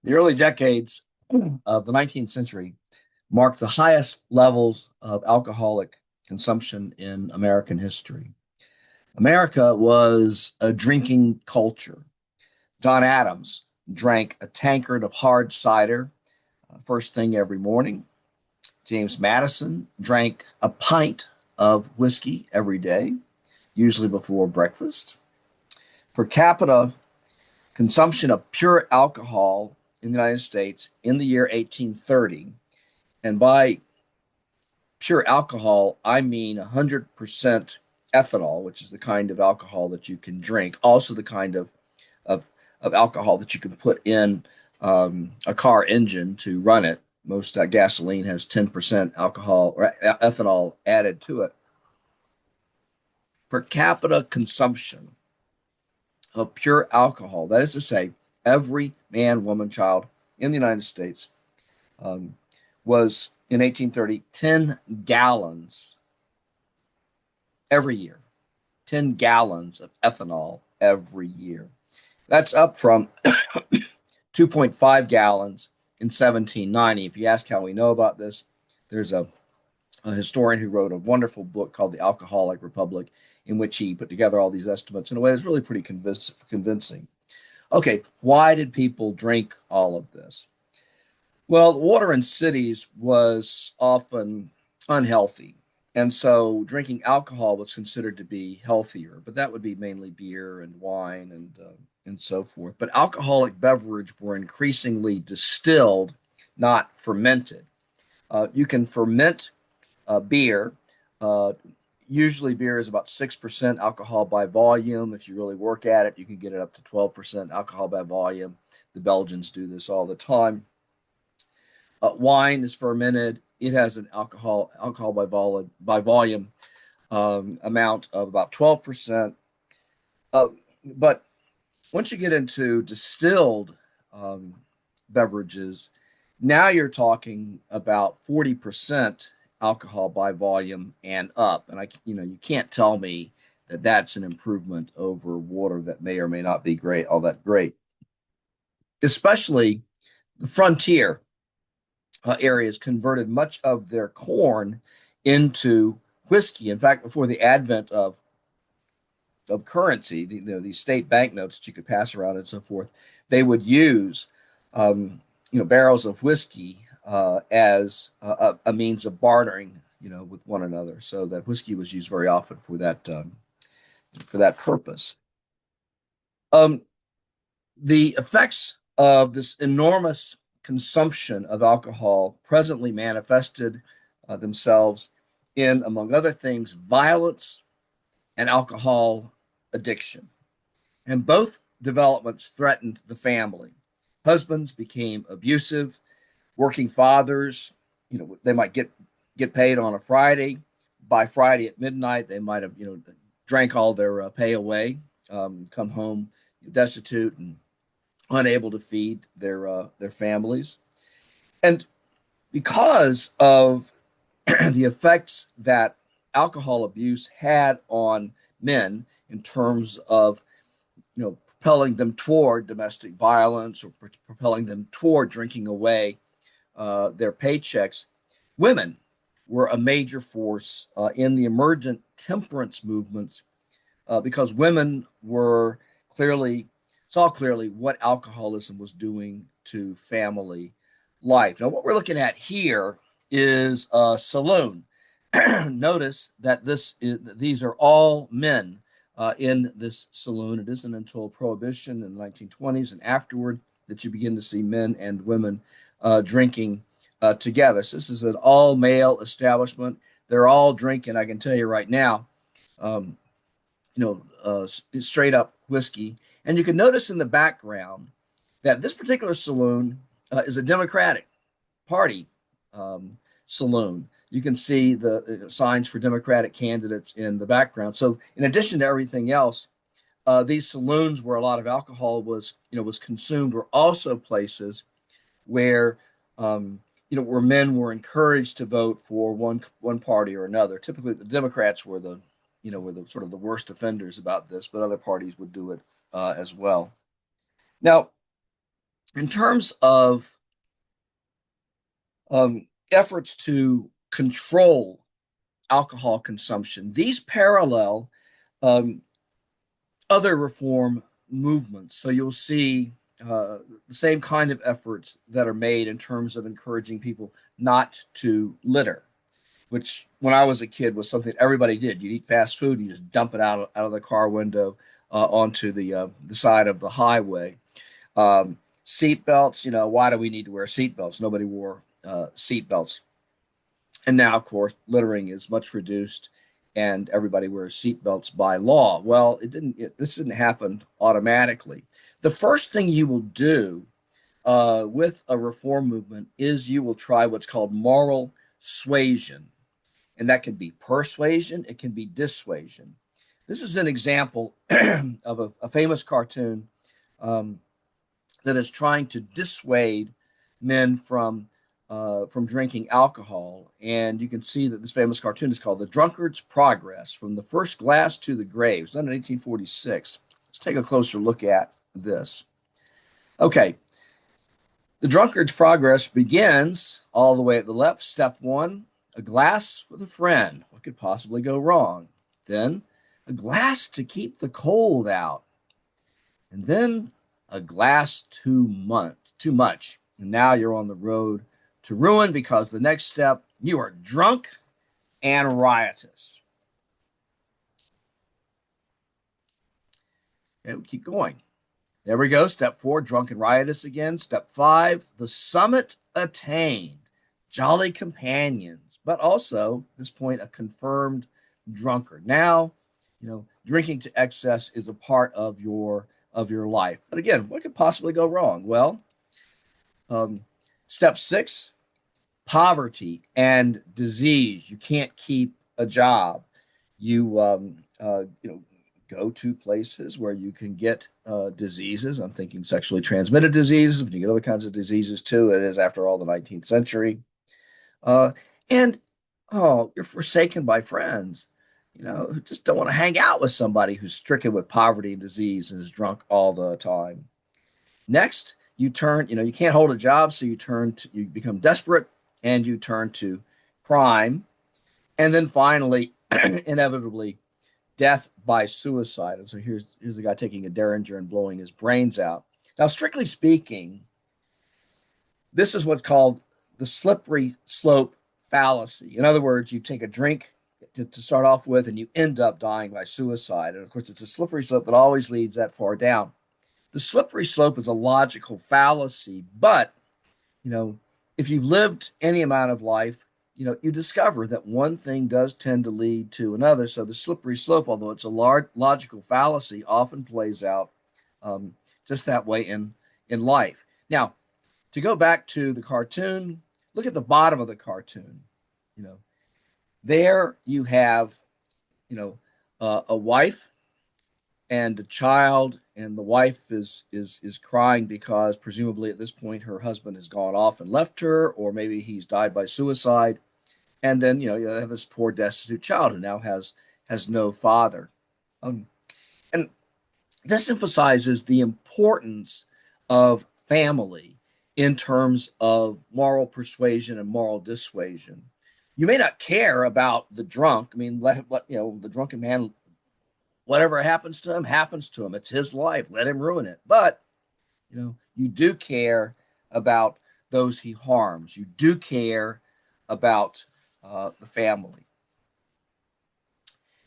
The early decades of the 19th century marked the highest levels of alcoholic consumption in American history. America was a drinking culture. John Adams drank a tankard of hard cider first thing every morning. James Madison drank a pint of whiskey every day, usually before breakfast. Per capita consumption of pure alcohol in the United States in the year 1830, and by pure alcohol, I mean 100% ethanol, which is the kind of alcohol that you can drink, also the kind of, of alcohol that you can put in a car engine to run it. Most gasoline has 10% alcohol or ethanol added to it. Per capita consumption of pure alcohol, that is to say, every man, woman, child in the United States um, was in 1830 10 gallons every year. 10 gallons of ethanol every year. That's up from 2.5 gallons in 1790. If you ask how we know about this, there's a historian who wrote a wonderful book called The Alcoholic Republic, in which he put together all these estimates in a way that's really pretty convincing. Okay, why did people drink all of this? Well, water in cities was often unhealthy. And so drinking alcohol was considered to be healthier, but that would be mainly beer and wine and so forth. But alcoholic beverage were increasingly distilled, not fermented. You can ferment beer. Uh, Usually, beer is about 6% alcohol by volume. If you really work at it, you can get it up to 12% alcohol by volume. The Belgians do this all the time. Wine is fermented. It has an alcohol by volume amount of about 12%. Uh, but once you get into distilled um, beverages, now you're talking about 40% alcohol by volume and up. And you can't tell me that that's an improvement over water that may or may not be great, all that great. Especially the frontier areas converted much of their corn into whiskey. In fact, before the advent of currency, these state banknotes that you could pass around and so forth, they would use barrels of whiskey as a means of bartering, with one another. So that whiskey was used very often for that purpose. Um, the effects of this enormous consumption of alcohol presently manifested themselves in, among other things, violence and alcohol addiction. And both developments threatened the family. Husbands became abusive. Working fathers, they might get paid on a Friday. By Friday at midnight, they might have, drank all their pay away, come home destitute and unable to feed their families. And because of the effects that alcohol abuse had on men in terms of propelling them toward domestic violence or propelling them toward drinking away their paychecks, women were a major force in the emergent temperance movements because women were clearly saw clearly what alcoholism was doing to family life. Now, what we're looking at here is a saloon. Notice that these are all men in this saloon. It isn't until Prohibition in the 1920s and afterward that you begin to see men and women drinking together. So this is an all male establishment. They're all drinking. I can tell you right now. Um, Straight up whiskey. And you can notice in the background that this particular saloon is a Democratic Party saloon. You can see the signs for Democratic candidates in the background. So, in addition to everything else, these saloons where a lot of alcohol was consumed were also places where where men were encouraged to vote for one party or another. Typically, the Democrats were the sort of the worst offenders about this, but other parties would do it as well. Now, In terms of efforts to control alcohol consumption, these parallel um, other reform movements. So you'll see the same kind of efforts that are made in terms of encouraging people not to litter, which when I was a kid was something everybody did. You'd eat fast food and you just dump it out of the car window onto the side of the highway. Seat belts, why do we need to wear seat belts? Nobody wore seat belts. And now, of course, littering is much reduced and everybody wears seat belts by law. Well, this didn't happen automatically. The first thing you will do with a reform movement is you will try what's called moral suasion. And that can be persuasion, it can be dissuasion. This is an example of a famous cartoon um, that is trying to dissuade men from drinking alcohol. And you can see that this famous cartoon is called The Drunkard's Progress from the First Glass to the Grave. It's done in 1846. Let's take a closer look at this. Okay, the drunkard's progress begins all the way at the left. Step one, a glass with a friend. What could possibly go wrong? Then, a glass to keep the cold out. And then, a glass too much. And now you're on the road to ruin because the next step, you are drunk and riotous. Okay, we keep going. There we go. Step four, drunk and riotous again. Step five, the summit attained. Jolly companions, but also at this point a confirmed drunkard. Now, drinking to excess is a part of your life. But again, what could possibly go wrong? Well, um, step six, poverty and disease. You can't keep a job. You go to places where you can get diseases. I'm thinking sexually transmitted diseases, but you get other kinds of diseases too. It is, after all, the 19th century. Uh, and oh, you're forsaken by friends, who just don't want to hang out with somebody who's stricken with poverty and disease and is drunk all the time. Next, you can't hold a job, so you become desperate and you turn to crime. And then finally, inevitably, death by suicide. And so here's the guy taking a derringer and blowing his brains out. Now, strictly speaking, this is what's called the slippery slope fallacy. In other words, you take a drink to start off with, and you end up dying by suicide. And of course, it's a slippery slope that always leads that far down. The slippery slope is a logical fallacy, but you know, if you've lived any amount of life, you discover that one thing does tend to lead to another. So the slippery slope, although it's a large logical fallacy, often plays out um, just that way in life. Now, to go back to the cartoon, look at the bottom of the cartoon. You know, there you have, a wife and a child, and the wife is crying because presumably at this point her husband has gone off and left her, or maybe he's died by suicide. And then you have this poor destitute child who now has no father. Um, and this emphasizes the importance of family in terms of moral persuasion and moral dissuasion. You may not care about the drunk. I mean, let the drunken man, whatever happens to him. It's his life. Let him ruin it. But you do care about those he harms. You do care about the family.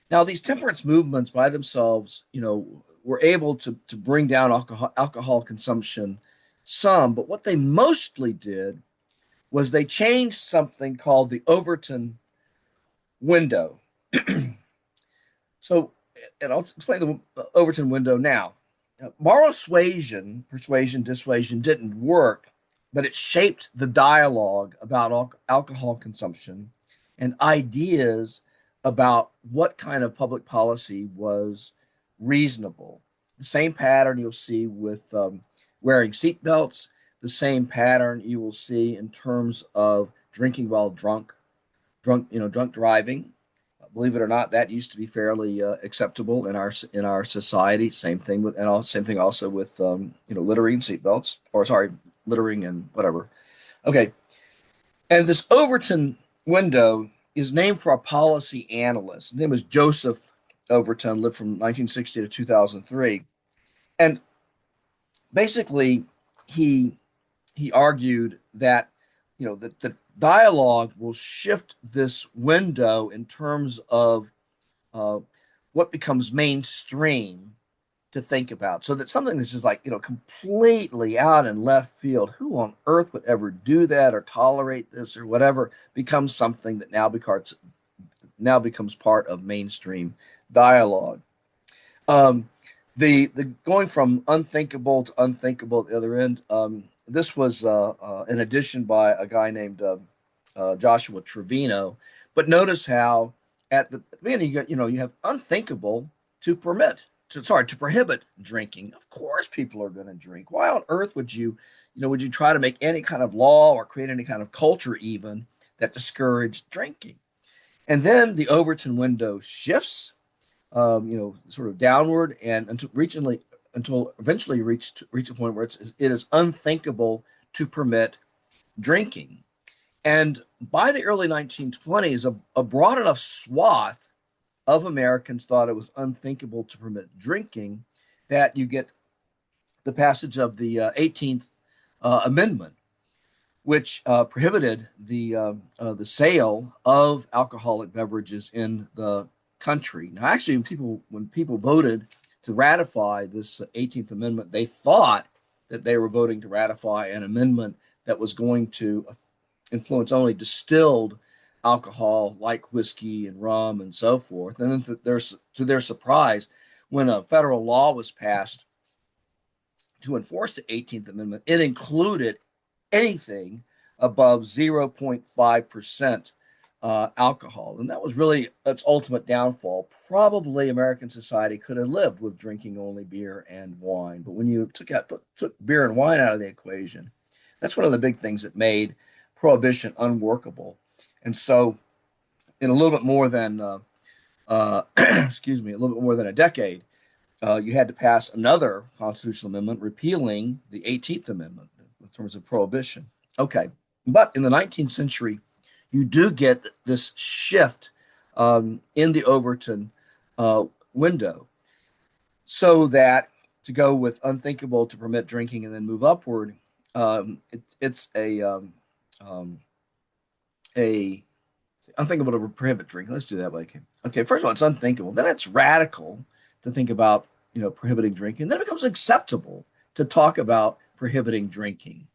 Now, these temperance movements by themselves, were able to bring down alcohol consumption some, but what they mostly did was they changed something called the Overton window. So, and I'll explain the Overton window now. Moral persuasion, dissuasion didn't work, but it shaped the dialogue about alcohol consumption and ideas about what kind of public policy was reasonable. The same pattern you'll see with wearing seatbelts, the same pattern you will see in terms of drinking while drunk driving, believe it or not, that used to be fairly acceptable in our society. Same thing with, same thing also with littering seatbelts, or sorry, littering and whatever. Okay, and this Overton window is named for a policy analyst. His name was Joseph Overton, lived from 1960 to 2003, and basically he he argued that that the dialogue will shift this window in terms of uh, what becomes mainstream to think about. So that something that's just like, completely out in left field, who on earth would ever do that or tolerate this or whatever, becomes something that now becomes part of mainstream dialogue. Um, the going from unthinkable to unthinkable at the other end. This was an addition by a guy named Joshua Trevino. But notice how at the beginning you have unthinkable to permit to prohibit drinking. Of course, people are going to drink. Why on earth would you try to make any kind of law or create any kind of culture even that discouraged drinking? And then the Overton window shifts, sort of downward, and until eventually reach a point where it is unthinkable to permit drinking. And by the early 1920s, a broad enough swath of Americans thought it was unthinkable to permit drinking that you get the passage of the 18th Amendment, which prohibited the sale of alcoholic beverages in the country. Now, actually, when people voted to ratify this 18th Amendment, they thought that they were voting to ratify an amendment that was going to influence only distilled alcohol like whiskey and rum and so forth. And then to their surprise, when a federal law was passed to enforce the 18th Amendment, it included anything above 0.5% alcohol. And that was really its ultimate downfall. Probably American society could have lived with drinking only beer and wine. But when you took beer and wine out of the equation, that's one of the big things that made prohibition unworkable. And so, in a little bit more than, excuse me, a little bit more than a decade, you had to pass another constitutional amendment repealing the 18th Amendment in terms of prohibition. Okay. But in the 19th century, you do get this shift in the Overton window, so that to go with unthinkable to permit drinking and then move upward, it's a unthinkable to prohibit drinking. Let's do that way. Okay. First of all, it's unthinkable. Then it's radical to think about prohibiting drinking. Then it becomes acceptable to talk about prohibiting drinking,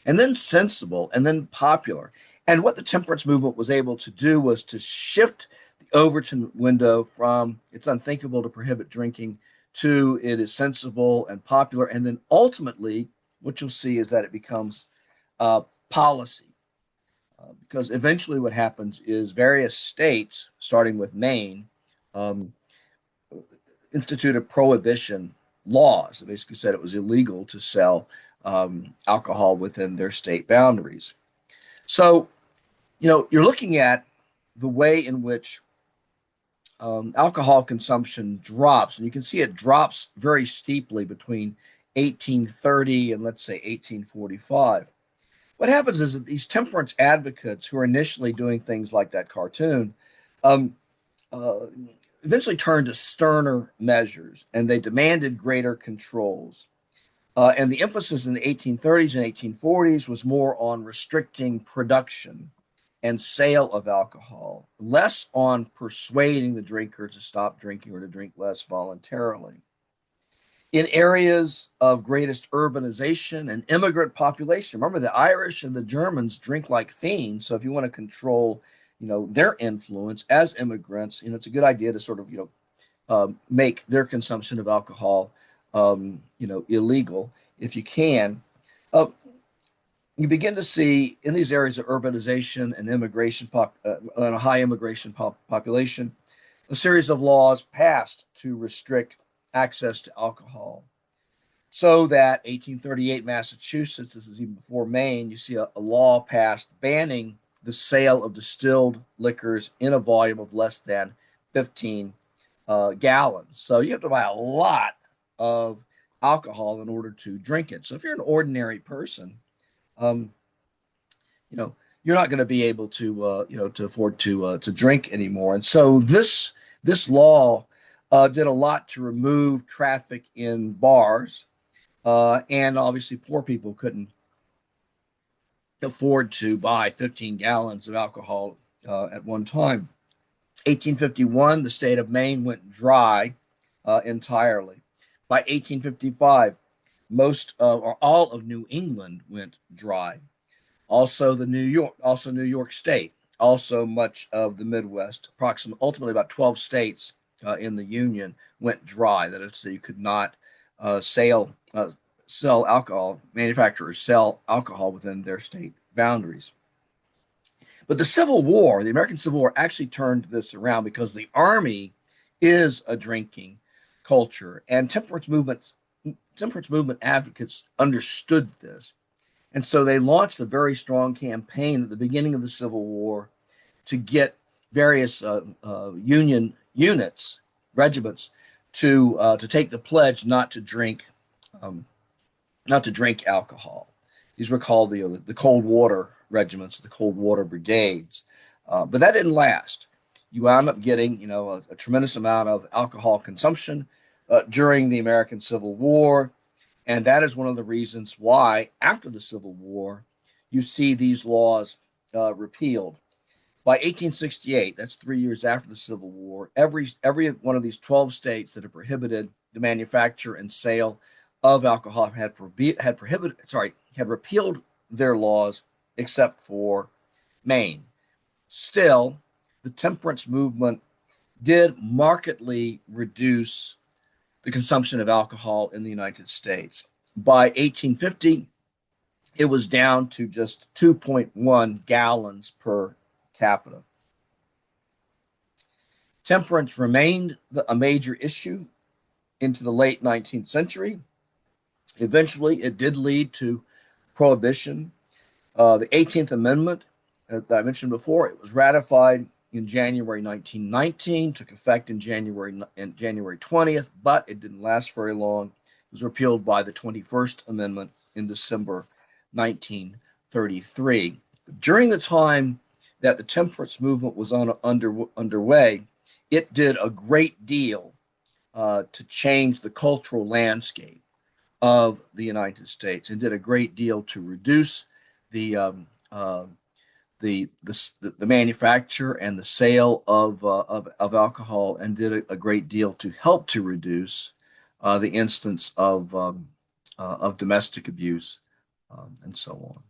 and then sensible, and then popular. And what the temperance movement was able to do was to shift the Overton window from it's unthinkable to prohibit drinking to it is sensible and popular. And then ultimately, what you'll see is that it becomes policy. Because eventually what happens is various states, starting with Maine, um, instituted prohibition laws. It basically said it was illegal to sell alcohol within their state boundaries. So, you're looking at the way in which alcohol consumption drops, and you can see it drops very steeply between 1830 and let's say 1845. What happens is that these temperance advocates who are initially doing things like that cartoon um, uh, eventually turned to sterner measures, and they demanded greater controls. And the emphasis in the 1830s and 1840s was more on restricting production and sale of alcohol, less on persuading the drinker to stop drinking or to drink less voluntarily. In areas of greatest urbanization and immigrant population, remember the Irish and the Germans drink like fiends. So if you want to control, their influence as immigrants, it's a good idea to sort of, make their consumption of alcohol, illegal if you can. Uh, you begin to see in these areas of urbanization and and a high immigration population, a series of laws passed to restrict access to alcohol. So that 1838 Massachusetts, this is even before Maine, you see a law passed banning the sale of distilled liquors in a volume of less than 15 gallons. So you have to buy a lot of alcohol in order to drink it. So if you're an ordinary person, um, you know, you're not going to be able to, to afford to drink anymore. And so this law did a lot to remove traffic in bars, and obviously poor people couldn't afford to buy 15 gallons of alcohol at one time. 1851, the state of Maine went dry entirely. By 1855, most or all of New England went dry. Also New York State, also much of the Midwest, approximately ultimately about 12 states in the Union went dry. That is, so you could not sell alcohol. Manufacturers sell alcohol within their state boundaries. But the Civil War, the American Civil War, actually turned this around because the Army is a drinking culture, and temperance movement advocates understood this, and so they launched a very strong campaign at the beginning of the Civil War to get various Union units, regiments, to take the pledge um, not to drink alcohol. These were called the Cold Water regiments, the Cold Water brigades. But that didn't last. You wound up getting, a tremendous amount of alcohol consumption during the American Civil War, and that is one of the reasons why, after the Civil War, you see these laws repealed. By 1868, that's 3 years after the Civil War, every one of these 12 states that had prohibited the manufacture and sale of alcohol had repealed their laws except for Maine. Still, the temperance movement did markedly reduce the consumption of alcohol in the United States. By 1850, it was down to just 2.1 gallons per capita. Temperance remained a major issue into the late 19th century. Eventually, it did lead to prohibition. The 18th Amendment that I mentioned before, it was ratified in January 1919, took effect in January 20th, but it didn't last very long. It was repealed by the 21st Amendment in December 1933. During the time that the temperance movement was underway, it did a great deal to change the cultural landscape of the United States and did a great deal to reduce the the manufacture and the sale of alcohol, and did a great deal to help to reduce the instance of domestic abuse and so on.